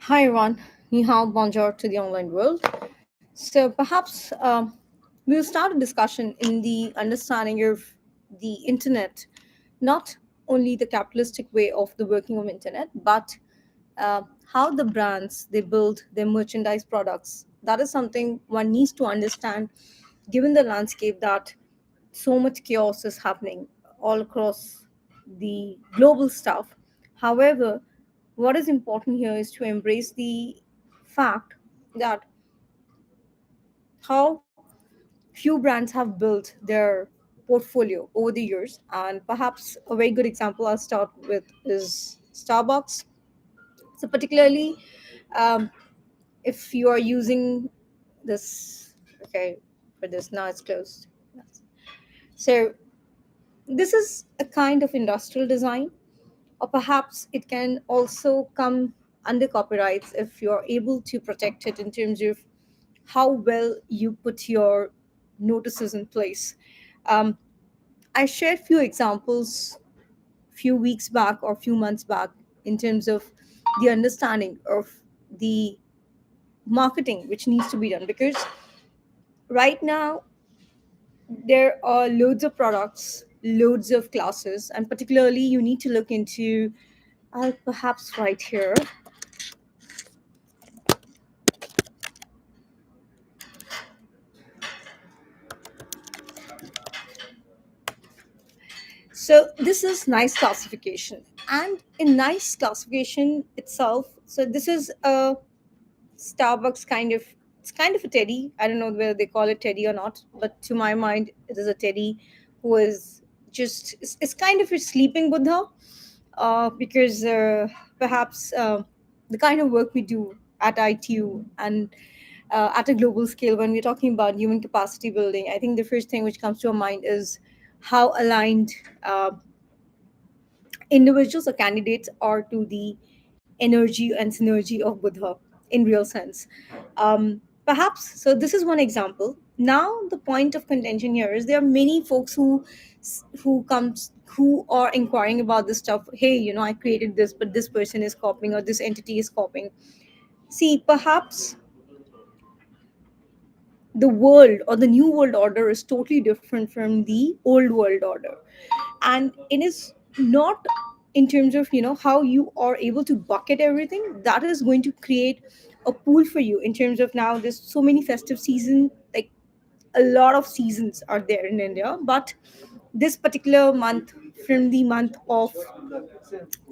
Hi everyone, ni hao, bonjour to the online world. So perhaps we'll start a discussion in the understanding of the internet, not only the capitalistic way of the working of internet, but how the brands they build their merchandise products. That is something one needs to understand, given the landscape that so much chaos is happening all across the global stuff. However, what is important here is to embrace the fact that how few brands have built their portfolio over the years. And perhaps a very good example I'll start with is Starbucks. So, particularly um, if you are using this, okay, for this, now it's closed. Yes. So, this is a kind of industrial design, or perhaps it can also come under copyrights if you're able to protect it in terms of how well you put your notices in place. Um, I shared few examples few weeks back or few months back in terms of the understanding of the marketing which needs to be done, because right now there are loads of products, loads of classes, and particularly you need to look into, I'll perhaps write here. So this is nice classification, and in nice classification itself, so this is a Starbucks kind of, it's kind of a teddy. I don't know whether they call it teddy or not, but to my mind, it is a teddy who is just it's kind of a sleeping Buddha, because perhaps the kind of work we do at ITU and at a global scale when we're talking about human capacity building, I think the first thing which comes to our mind is how aligned uh, individuals or candidates are to the energy and synergy of Buddha in real sense. Perhaps so. This is one example. Now the point of contention here is there are many folks who are inquiring about this stuff. Hey, I created this, but this person is copying or this entity is copying. See, perhaps the world or the new world order is totally different from the old world order, and it is not in terms of how you are able to bucket everything that is going to create a pool for you. In terms of, now there's so many festive season, like a lot of seasons are there in India, but this particular month, from the month of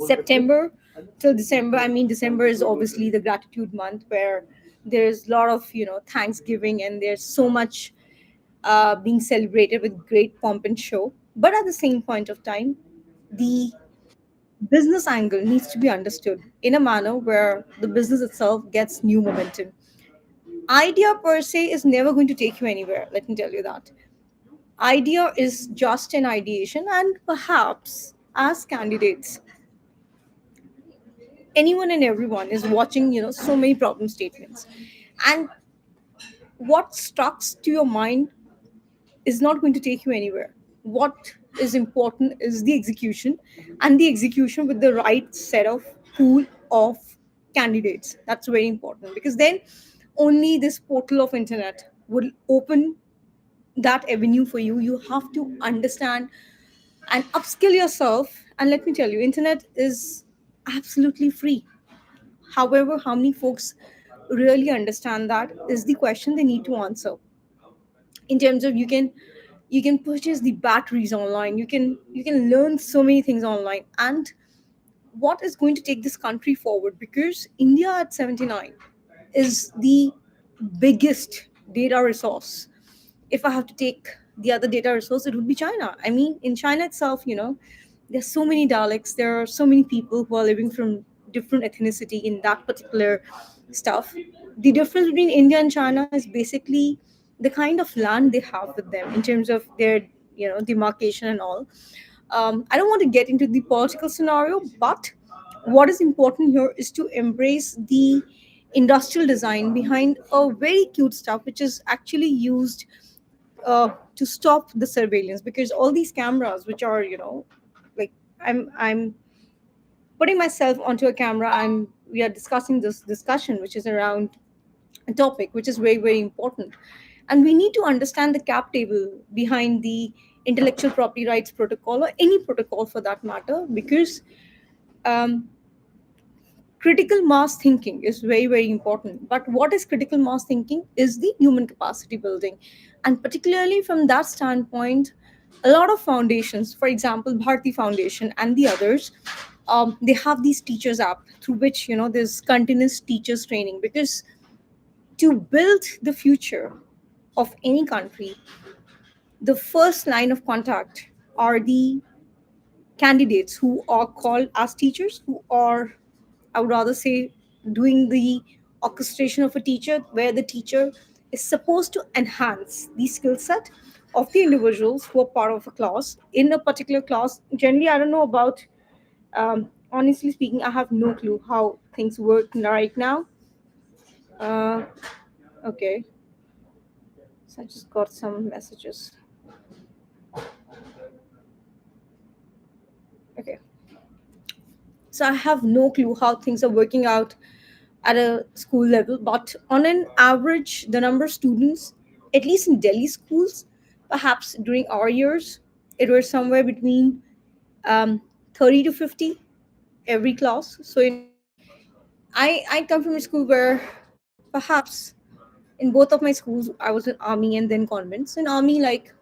September till December, I mean, December is obviously the gratitude month where there's a lot of Thanksgiving, and there's so much being celebrated with great pomp and show. But at the same point of time, the business angle needs to be understood in a manner where the business itself gets new momentum. Idea per se is never going to take you anywhere, let me tell you that. Idea is just an ideation, and perhaps as candidates, anyone and everyone is watching, so many problem statements. And what strucks to your mind is not going to take you anywhere. What is important is the execution, and the execution with the right set of pool of candidates. That's very important, because then only this portal of internet will open that avenue for you. You have to understand and upskill yourself. And let me tell you, internet is absolutely free. However, how many folks really understand that is the question they need to answer. In terms of, you can purchase the batteries online, you can learn so many things online. And what is going to take this country forward, because India at 79 is the biggest data resource. If I have to take the other data resource, it would be China. I mean, in China itself, there's so many dialects, there are so many people who are living from different ethnicity in that particular stuff. The difference between India and China is basically the kind of land they have with them in terms of their demarcation and all. I don't want to get into the political scenario, but what is important here is to embrace the industrial design behind a very cute stuff which is actually used to stop the surveillance. Because all these cameras which are like, I'm putting myself onto a camera, I'm we are discussing this discussion, which is around a topic which is very, very important. And we need to understand the cap table behind the intellectual property rights protocol, or any protocol for that matter, because um, critical mass thinking is very, very important. But what is critical mass thinking is the human capacity building. And particularly from that standpoint, a lot of foundations, for example Bharti Foundation and the others, they have these teachers app through which, there's continuous teachers training, because to build the future of any country, the first line of contact are the candidates who are called as teachers, who are, I would rather say, doing the orchestration of a teacher, where the teacher is supposed to enhance the skill set of the individuals who are part of a class in a particular class. Generally, I don't know about, honestly speaking, I have no clue how things work right now. Uh, okay, so I just got some messages. Okay, so I have no clue how things are working out at a school level, but on an average, the number of students, at least in Delhi schools, perhaps during our years, it was somewhere between 30 to 50 every class. So, I come from a school where perhaps in both of my schools, I was in army and then convents. In army, like,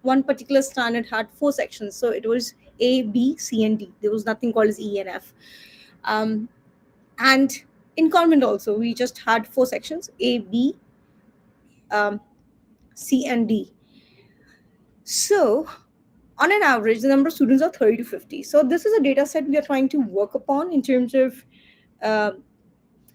one particular standard had four sections. So it was A, B, C, and D. There was nothing called as E and F. Um, and in convent also, we just had four sections: A, B, um, C, and D. So, on an average, the number of students are 30 to 50. So, this is a data set we are trying to work upon in terms of uh,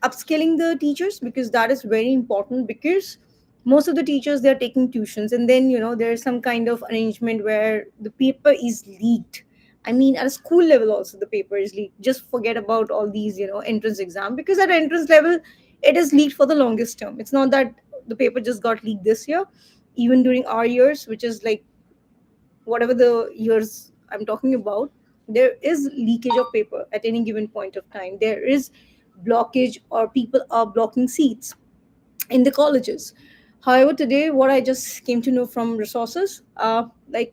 upskilling the teachers, because that is very important. Because most of the teachers, they're taking tuitions, and then, there's some kind of arrangement where the paper is leaked. I mean, at a school level also, the paper is leaked. Just forget about all these, entrance exam, because at entrance level, it is leaked for the longest term. It's not that the paper just got leaked this year. Even during our years, which is like whatever the years I'm talking about, there is leakage of paper at any given point of time. There is blockage, or people are blocking seats in the colleges. However, today, what I just came to know from resources, like,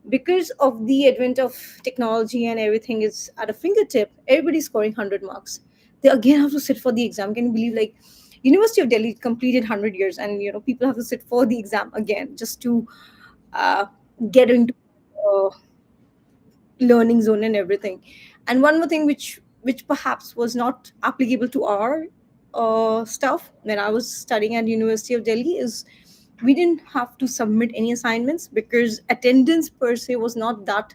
because of the advent of technology and everything is at a fingertip, everybody's scoring 100 marks. They again have to sit for the exam. Can you believe, like, University of Delhi completed 100 years, and people have to sit for the exam again just to uh, get into uh, learning zone and everything. And one more thing, which perhaps was not applicable to our stuff when I was studying at University of Delhi, is we didn't have to submit any assignments, because attendance per se was not that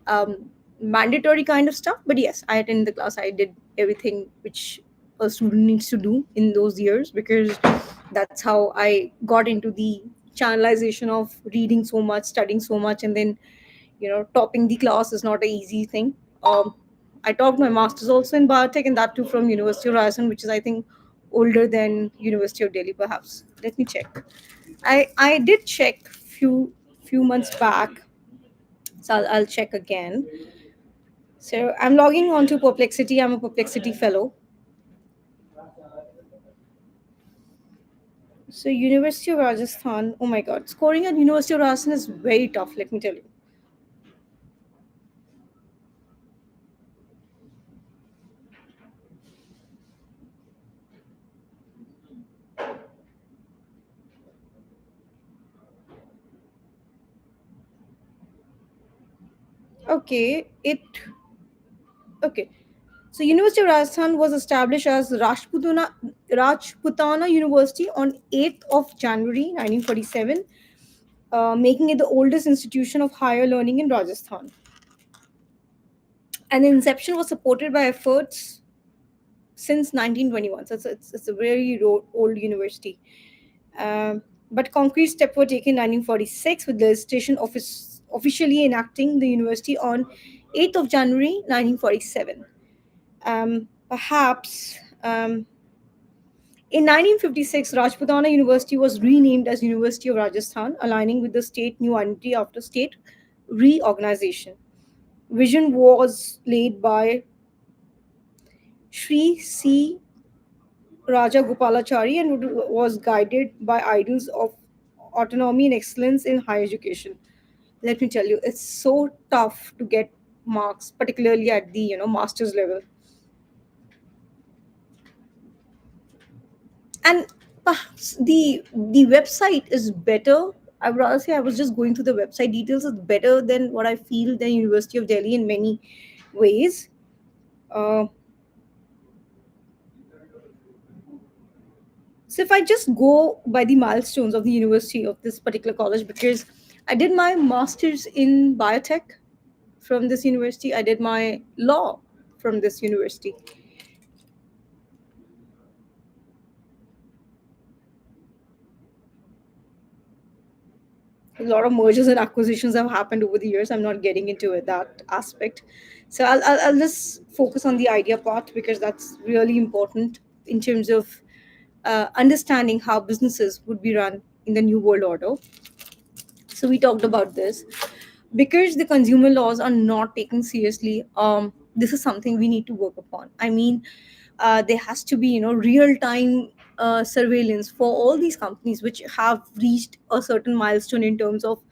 um, mandatory kind of stuff. But yes, I attended the class. I did everything which a student needs to do in those years, because that's how I got into the channelization of reading so much, studying so much, and then topping the class is not an easy thing. I topped my masters also in biotech, and that too from University of Rajasthan, which is, I think, older than University of Delhi. Perhaps, let me check. I did check few months back, so I'll check again. So I'm logging on to Perplexity. I'm a Perplexity fellow. So University of Rajasthan. Oh my God, scoring at University of Rajasthan is very tough. Let me tell you. Okay, it okay. So University of Rajasthan was established as Rajputana University on 8th of January 1947, making it the oldest institution of higher learning in Rajasthan. And the inception was supported by efforts since 1921. So it's a very old university. Um, but concrete steps were taken in 1946, with the legislation office officially enacting the university on 8th of January 1947. Perhaps in 1956, Rajputana University was renamed as University of Rajasthan, aligning with the state new identity after state reorganization. Vision was laid by Sri C. Raja Gopalachari and was guided by ideals of autonomy and excellence in higher education. Let me tell you, it's so tough to get marks, particularly at the master's level. And perhaps the website is better. I would rather say I was just going through the website details. It's better than what I feel the University of Delhi in many ways. Uh, so if I just go by the milestones of the university of this particular college, because I did my master's in biotech from this university, I did my law from this university. A lot of mergers and acquisitions have happened over the years. I'm not getting into it, that aspect. So I'll just focus on the idea part because that's really important in terms of understanding how businesses would be run in the new world order. So we talked about this because the consumer laws are not taken seriously. This is something we need to work upon. I mean, there has to be real time surveillance for all these companies which have reached a certain milestone in terms of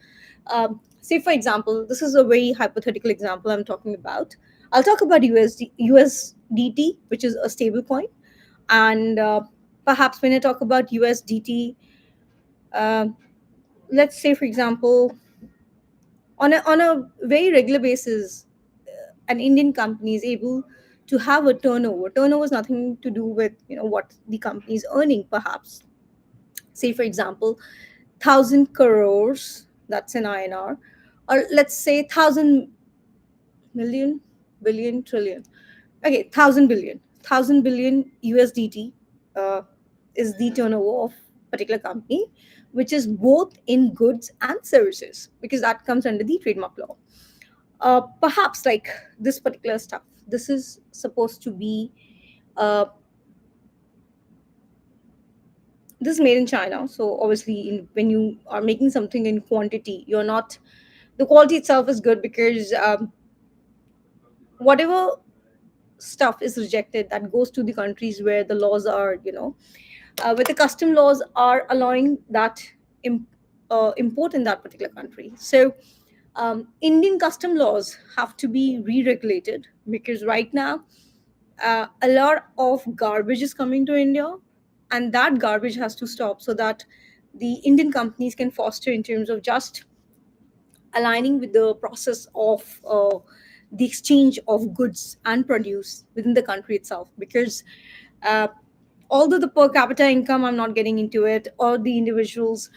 say for example, this is a very hypothetical example I'm talking about. I'll talk about USDT, which is a stable coin. And perhaps when I talk about USDT, uh, let's say for example, on a very regular basis, an Indian company is able to have a turnover. Turnover is nothing to do with what the company is earning. Perhaps, say for example, 1,000 crores. That's in INR, or let's say 1,000 million, billion, trillion. Okay, 1,000 billion USDT uh, is the turnover of particular company, which is both in goods and services, because that comes under the trademark law. Perhaps like this particular stuff, this is supposed to be uh, this is made in China. So obviously, when you are making something in quantity, you're not, the quality itself is good, because whatever stuff is rejected, that goes to the countries where the laws are, where the custom laws are allowing that im- import in that particular country. So Indian custom laws have to be re-regulated, because right now a lot of garbage is coming to India, and that garbage has to stop so that the Indian companies can foster in terms of just aligning with the process of the exchange of goods and produce within the country itself. Because uh, although the per capita income, I'm not getting into it, or the individuals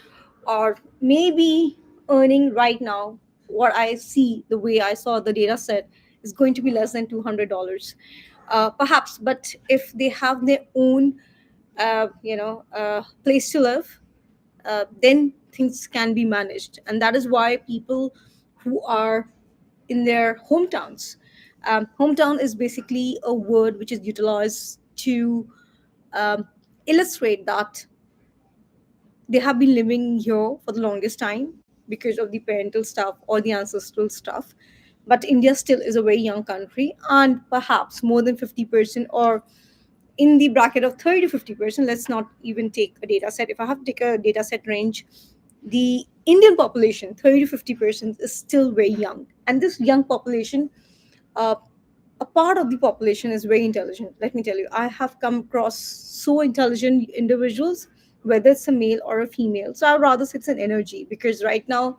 are maybe earning right now, what I see, the way I saw the data set, is going to be less than $200, perhaps. But if they have their own place to live, then things can be managed. And that is why people who are in their hometowns, hometown is basically a word which is utilized to um, illustrate that they have been living here for the longest time because of the parental stuff or the ancestral stuff. But India still is a very young country, and perhaps more than 50%, or in the bracket of 30 to 50%, let's not even take a data set. If I have to take a data set range, the Indian population, 30 to 50%, is still very young. And this young population, uh, a part of the population is very intelligent. Let me tell you, I have come across so intelligent individuals, whether it's a male or a female. So I would rather say it's an energy, because right now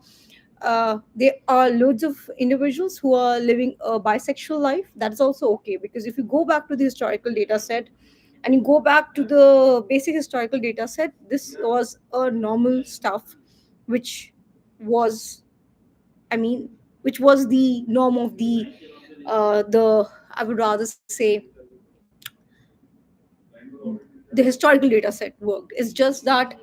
there are loads of individuals who are living a bisexual life. That is also okay, because if you go back to the historical data set and you go back to the basic historical data set, this was a normal stuff, which was, I mean, which was the norm of the I would rather say the historical data set worked. It's just that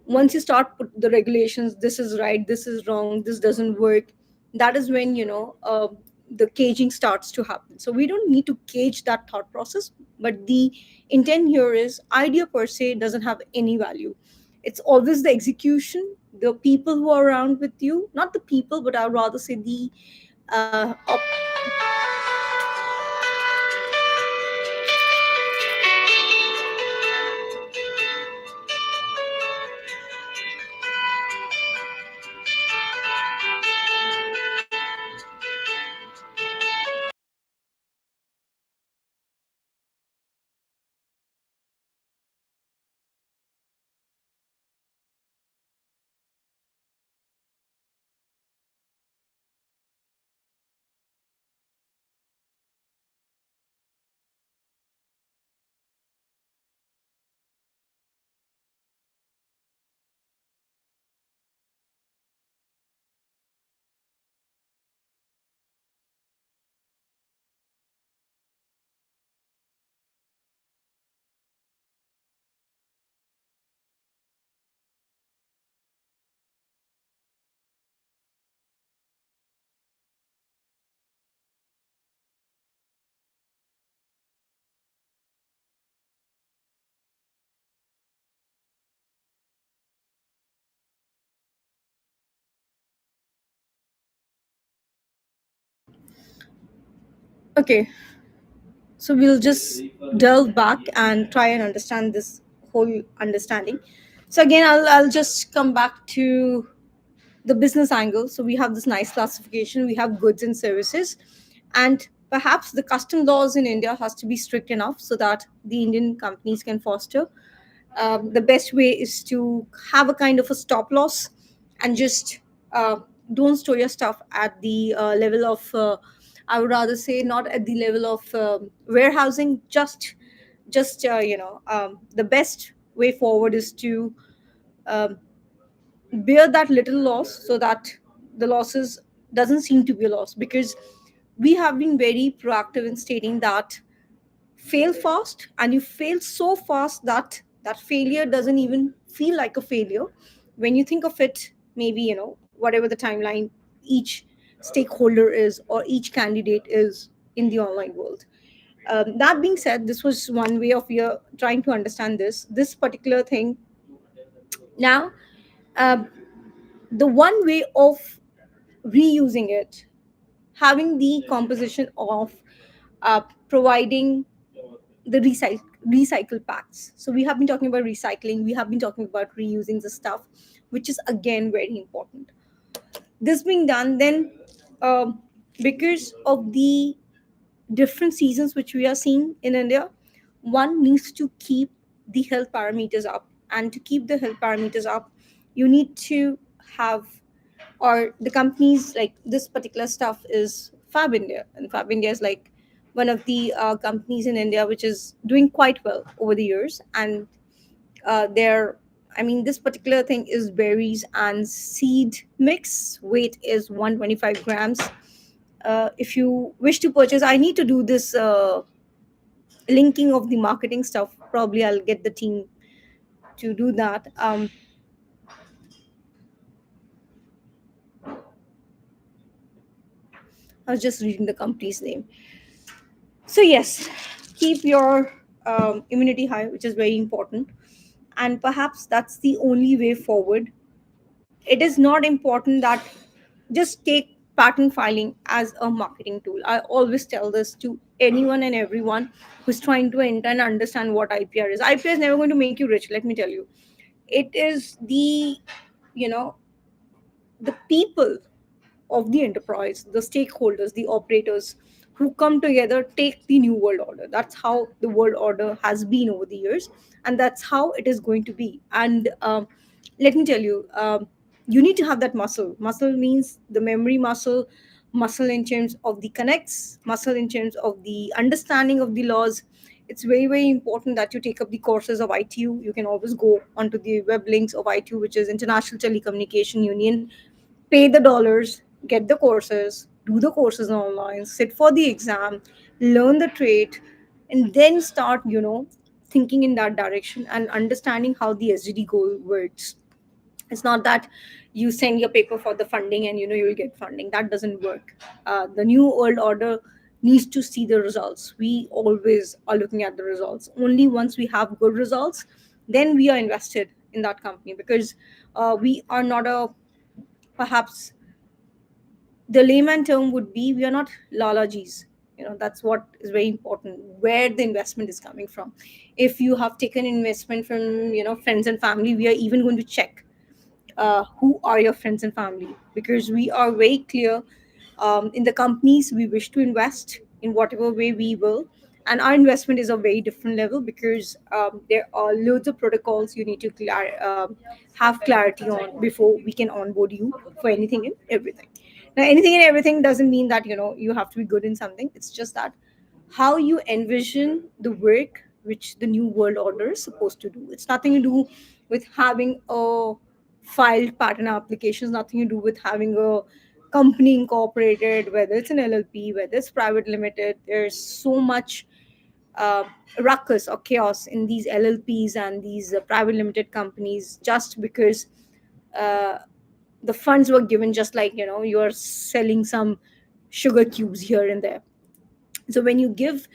once you start put the regulations, this is right, this is wrong, this doesn't work, that is when the caging starts to happen. So we don't need to cage that thought process, but the intent here is idea per se doesn't have any value. It's always the execution, the people who are around with you, not the people, but I would rather say the uh, op- Okay, so we'll just delve back and try and understand this whole understanding. So again, I'll just come back to the business angle. So we have this nice classification. We have goods and services, and perhaps the custom laws in India has to be strict enough so that the Indian companies can foster. The best way is to have a kind of a stop loss and just uh, don't store your stuff at the level of. I would rather say not at the level of warehousing. Just the best way forward is to um, bear that little loss so that the losses doesn't seem to be a loss, because we have been very proactive in stating that fail fast, and you fail so fast that that failure doesn't even feel like a failure when you think of it. Maybe whatever the timeline each stakeholder is or each candidate is in the online world. That being said, this was one way of you trying to understand this particular thing. Now, um, the one way of reusing it, having the composition of providing the recycle packs. So we have been talking about recycling, we have been talking about reusing the stuff, which is again very important. This being done, then because of the different seasons which we are seeing in India, one needs to keep the health parameters up. And to keep the health parameters up, you need to have, or the companies like this particular stuff is Fab India. And Fab India is like one of the companies in India which is doing quite well over the years. And they're, I mean, this particular thing is berries and seed mix. Weight is 125 grams. If you wish to purchase, I need to do this linking of the marketing stuff. Probably I'll get the team to do that. I was just reading the company's name. So yes, keep your immunity high, which is very important, and perhaps that's the only way forward. It is not important that just take patent filing as a marketing tool. I always tell this to anyone and everyone who's trying to enter and understand what IPR is. IPR is never going to make you rich. Let me tell you, it is the you know the people of the enterprise, the stakeholders, the operators who come together take the new world order. That's how the world order has been over the years, and that's how it is going to be. And let me tell you, you need to have that muscle. Muscle means the memory muscle, muscle in terms of the connects, muscle in terms of the understanding of the laws. It's very, very important that you take up the courses of ITU. You can always go onto the web links of ITU, which is International Telecommunication Union. Pay the dollars, get the courses, do the courses online, sit for the exam, learn the trade, and then start, thinking in that direction and understanding how the SGD goal works. It's not that you send your paper for the funding and you will get funding. That doesn't work. The new world order needs to see the results. We always are looking at the results. Only once we have good results, then we are invested in that company, because we are not a, perhaps the layman term would be, we are not lalajis. That's what is very important, where the investment is coming from. If you have taken investment from friends and family, we are even going to check who are your friends and family, because we are very clear in the companies we wish to invest in whatever way we will. And our investment is a very different level, because there are loads of protocols you need to have clarity on before we can onboard you for anything and everything. Now, anything and everything doesn't mean that you have to be good in something. It's just that how you envision the work which the new world order is supposed to do. It's nothing to do with having a filed patent applications, nothing to do with having a company incorporated, whether it's an LLP, whether it's private limited. There's so much uh, ruckus or chaos in these LLPs and these private limited companies, just because uh, the funds were given, just like you're selling some sugar cubes here and there. So when you give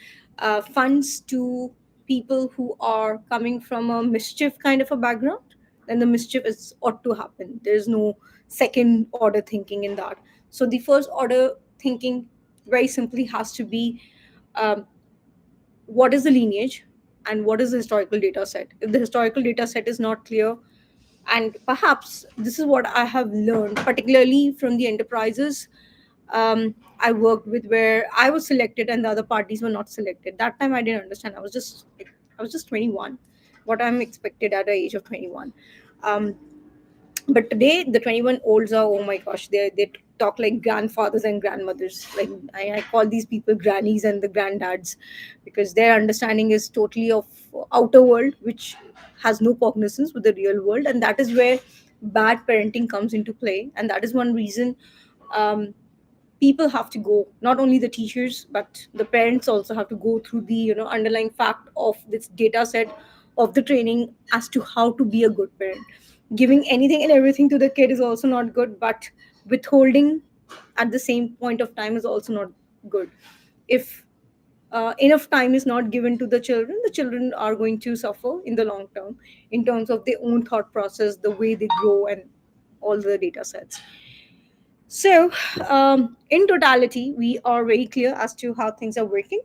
funds to people who are coming from a mischief kind of a background, then the mischief is ought to happen. There's no second order thinking in that. So the first order thinking very simply has to be, um, what is the lineage and what is the historical data set. If the historical data set is not clear, and perhaps this is what I have learned, particularly from the enterprises I worked with, where I was selected and the other parties were not selected. That time I didn't understand. I was just 21. What I'm expected at the age of 21. Um, but today the 21 olds are, oh my gosh, they talk like grandfathers and grandmothers. Like I call these people grannies and the granddads, because their understanding is totally of outer world, which has no cognizance with the real world, and that is where bad parenting comes into play. And that is one reason um, people have to go, not only the teachers but the parents also have to go through the underlying fact of this data set of the training as to how to be a good parent. Giving anything and everything to the kid is also not good, but withholding at the same point of time is also not good. If enough time is not given to the children are going to suffer in the long term in terms of their own thought process, the way they grow, and all the data sets. So, in totality, we are very clear as to how things are working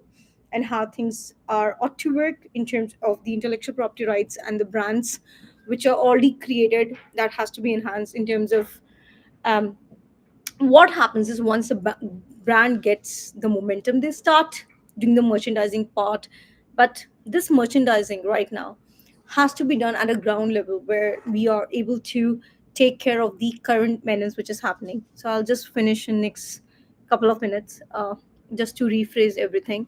and how things are ought to work in terms of the intellectual property rights and the brands which are already created, that has to be enhanced in terms of um, what happens is once a brand gets the momentum, they start doing the merchandising part. But this merchandising right now has to be done at a ground level where we are able to take care of the current menace which is happening. So I'll just finish in next couple of minutes, just to rephrase everything.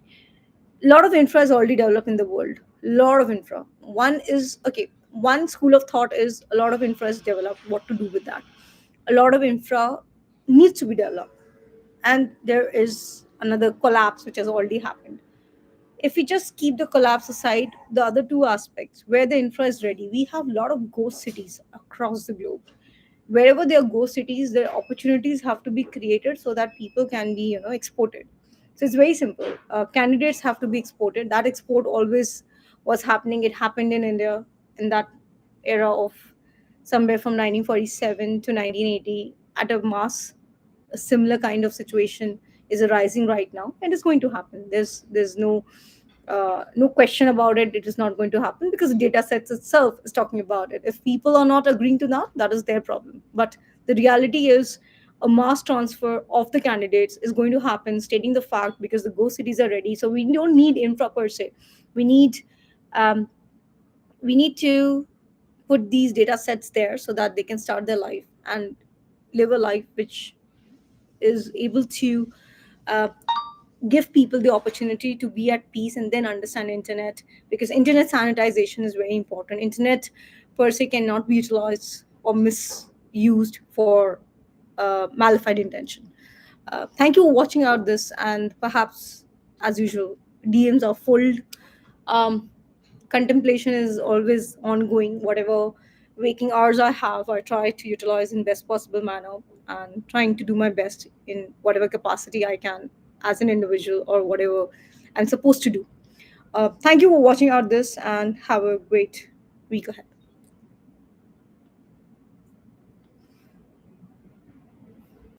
A lot of infra is already developed in the world. Lot of infra. One is okay. One school of thought is a lot of infra is developed. What to do with that? A lot of infra needs to be developed, and there is another collapse which has already happened. If we just keep the collapse aside, the other two aspects where the infra is ready, we have a lot of ghost cities across the globe. Wherever there are ghost cities, their opportunities have to be created so that people can be exported. So it's very simple. Candidates have to be exported. That export always was happening. It happened in India in that era of somewhere from 1947 to 1980 at a mass. A similar kind of situation is arising right now, and it's going to happen. There's no question about it. It is not going to happen because the data sets itself is talking about it. If people are not agreeing to that, that is their problem. But the reality is a mass transfer of the candidates is going to happen, stating the fact, because the go cities are ready. So we don't need infra per se. We need um, we need to put these data sets there so that they can start their life and live a life which is able to uh, give people the opportunity to be at peace and then understand internet, because internet sanitization is very important. Internet per se cannot be utilized or misused for malified intention. Thank you for watching out this, and perhaps as usual DMs are full. um, Contemplation is always ongoing. Whatever waking hours I have, I try to utilize in best possible manner, and trying to do my best in whatever capacity I can as an individual or whatever I'm supposed to do. Thank you for watching out this, and have a great week ahead.